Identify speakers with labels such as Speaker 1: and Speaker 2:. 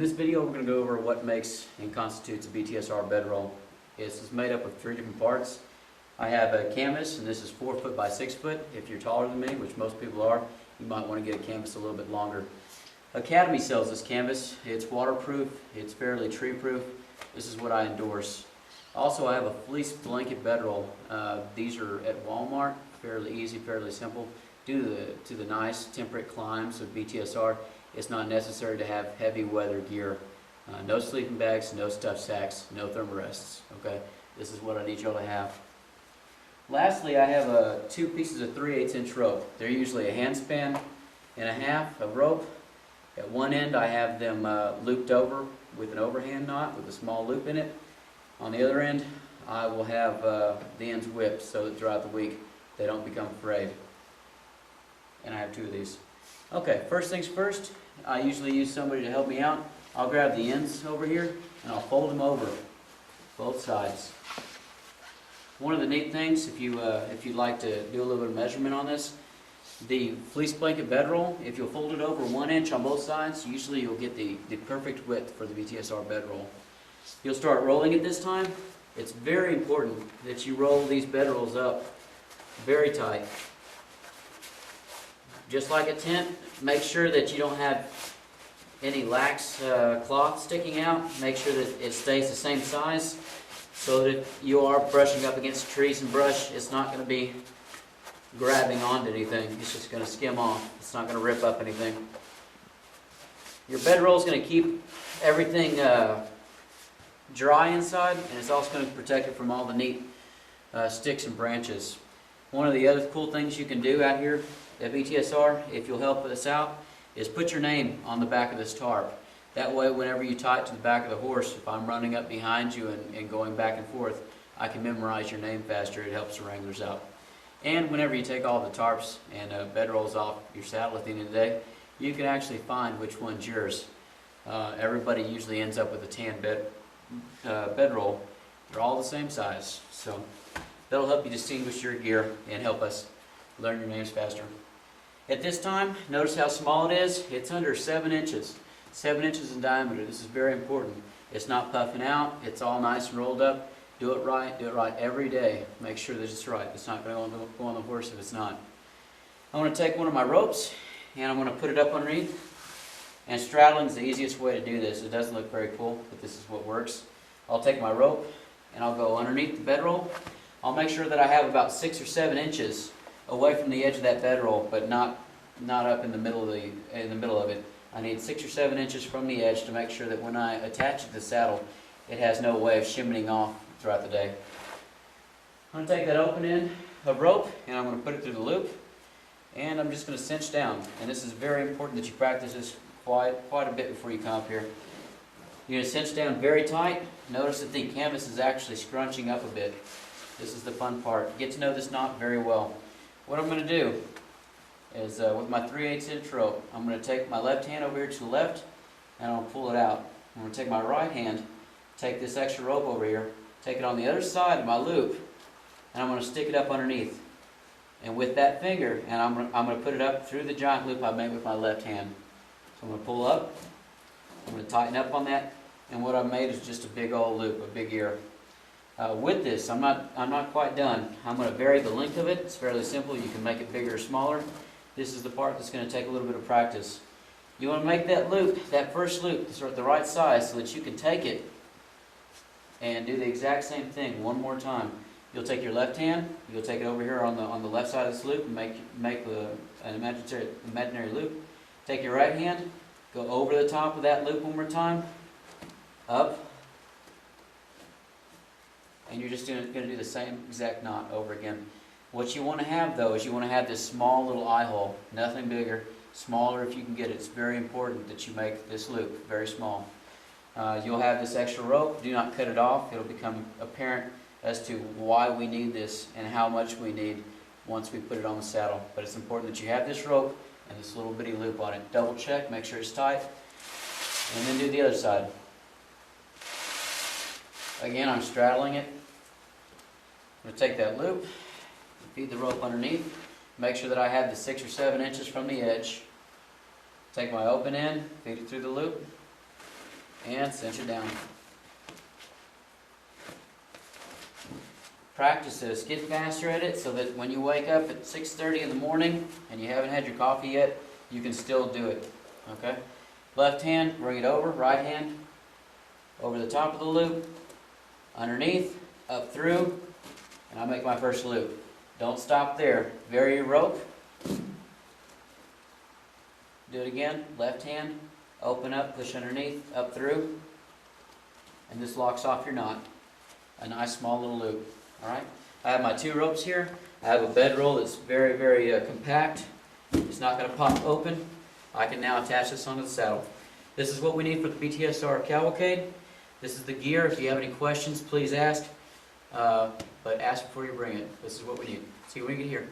Speaker 1: this video we're going to go over what makes and constitutes a BTSR bedroll. This is made up of 3 different parts. I have a canvas, and this is 4 foot by 6 foot. If you're taller than me, which most people are, you might want to get a canvas a little bit longer. Academy sells this canvas. It's waterproof, it's fairly tree proof. This is what I endorse. Also, I have a fleece blanket bedroll. These are at Walmart, fairly easy, fairly simple. Due to the nice temperate climes of BTSR, it's not necessary to have heavy weather gear. No sleeping bags, no stuffed sacks, no thermarests. Okay, this is what I need y'all to have. Lastly, I have 2 pieces of 3/8 inch rope. They're usually a handspan and a half of rope. At one end, I have them looped over with an overhand knot with a small loop in it. On the other end, I will have the ends whipped so that throughout the week they don't become frayed. And I have 2 of these. Okay, first things first, I usually use somebody to help me out. I'll grab the ends over here and I'll fold them over both sides. One of the neat things, if you'd like to do a little bit of measurement on this, the fleece blanket bedroll, if you'll fold it over 1 inch on both sides, usually you'll get the perfect width for the BTSR bedroll. You'll start rolling it this time. It's very important that you roll these bedrolls up very tight. Just like a tent, make sure that you don't have any lax cloth sticking out. Make sure that it stays the same size so that if you are brushing up against trees and brush, it's not going to be grabbing onto anything. It's just going to skim off. It's not going to rip up anything. Your bedroll is going to keep everything dry inside, and it's also going to protect it from all the neat sticks and branches. One of the other cool things you can do out here at BTSR, if you'll help us out, is put your name on the back of this tarp. That way, whenever you tie it to the back of the horse, if I'm running up behind you and going back and forth, I can memorize your name faster. It helps the wranglers out. And whenever you take all the tarps and bedrolls off your saddle at the end of the day, you can actually find which one's yours. Everybody usually ends up with a tan bedroll. They're all the same size, so that'll help you distinguish your gear and help us learn your names faster. At this time, notice how small it is. It's under 7 inches. 7 inches in diameter. This is very important. It's not puffing out. It's all nice and rolled up. Do it right. Do it right every day. Make sure that it's right. It's not going to go on the horse if it's not. I'm going to take one of my ropes and I'm going to put it up underneath. And straddling is the easiest way to do this. It doesn't look very cool, but this is what works. I'll take my rope and I'll go underneath the bedroll. I'll make sure that I have about 6 or 7 inches away from the edge of that bedroll, but not up in the middle of it. I need 6 or 7 inches from the edge to make sure that when I attach it to the saddle, it has no way of shimmying off throughout the day. I'm going to take that open end of rope and I'm going to put it through the loop, and I'm just going to cinch down. And this is very important that you practice this quite a bit before you come up here. You're going to cinch down very tight. Notice that the canvas is actually scrunching up a bit. This is the fun part. Get to know this knot very well. What I'm going to do is with my 3/8 inch rope, I'm going to take my left hand over here to the left and I'll pull it out. I'm going to take my right hand, take this extra rope over here, take it on the other side of my loop, and I'm going to stick it up underneath. And with that finger, and I'm going to put it up through the giant loop I made with my left hand. So I'm going to pull up, I'm going to tighten up on that, and what I've made is just a big old loop, a big ear. With this, I'm not quite done. I'm going to vary the length of it. It's fairly simple. You can make it bigger or smaller. This is the part that's going to take a little bit of practice. You want to make that loop, that first loop, the right size so that you can take it and do the exact same thing one more time. You'll take your left hand, you'll take it over here on the left side of this loop and make an imaginary loop. Take your right hand, go over the top of that loop one more time, up, and you're just going to do the same exact knot over again. What you want to have, though, is you want to have this small little eye hole, nothing bigger, smaller if you can get it. It's very important that you make this loop very small. You'll have this extra rope. Do not cut it off. It'll become apparent as to why we need this and how much we need once we put it on the saddle. But it's important that you have this rope and this little bitty loop on it. Double check, make sure it's tight, and then do the other side. Again, I'm straddling it. I'm going to take that loop, feed the rope underneath, make sure that I have the 6 or 7 inches from the edge. Take my open end, feed it through the loop, and cinch it down. Practice this. Get faster at it so that when you wake up at 6:30 in the morning and you haven't had your coffee yet, you can still do it. Okay? Left hand, bring it over. Right hand, over the top of the loop, underneath, up through, and I'll make my first loop. Don't stop there. Vary your rope. Do it again. Left hand, open up, push underneath, up through, and this locks off your knot. A nice small little loop. Alright? I have my 2 ropes here. I have a bedroll that's very, very compact. It's not going to pop open. I can now attach this onto the saddle. This is what we need for the BTSR cavalcade. This is the gear. If you have any questions, please ask. But ask before you bring it. This is what we need. See what we get here.